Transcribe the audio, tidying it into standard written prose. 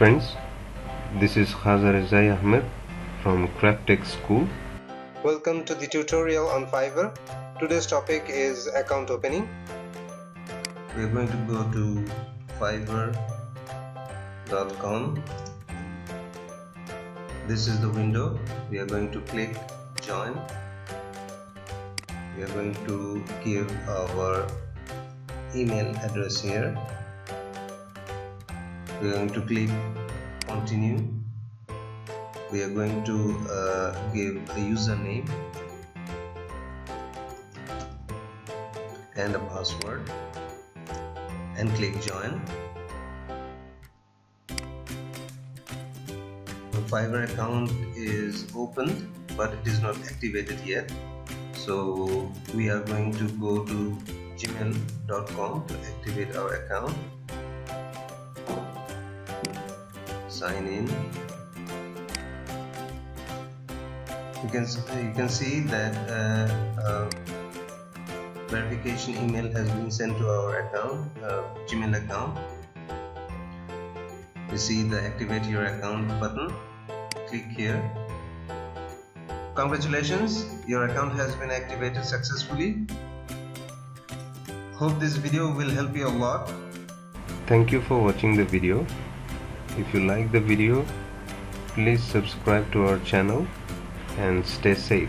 Friends, this is Khazar Ahmed from Craftech School. Welcome to the tutorial on Fiverr. Today's topic is account opening. We are going to go to fiverr.com. This is the window. We are going to click join. We are going to give our email address here. We are going to click continue. We are going to give a username and a password and click join. The Fiverr account is opened but it is not activated yet, so we are going to go to gmail.com to activate our account. Sign in. You can see that verification email has been sent to our account, Gmail account. You see the activate your account button. Click here. Congratulations, your account has been activated successfully. Hope this video will help you a lot. Thank you for watching the video. If you like the video, please subscribe to our channel and stay safe.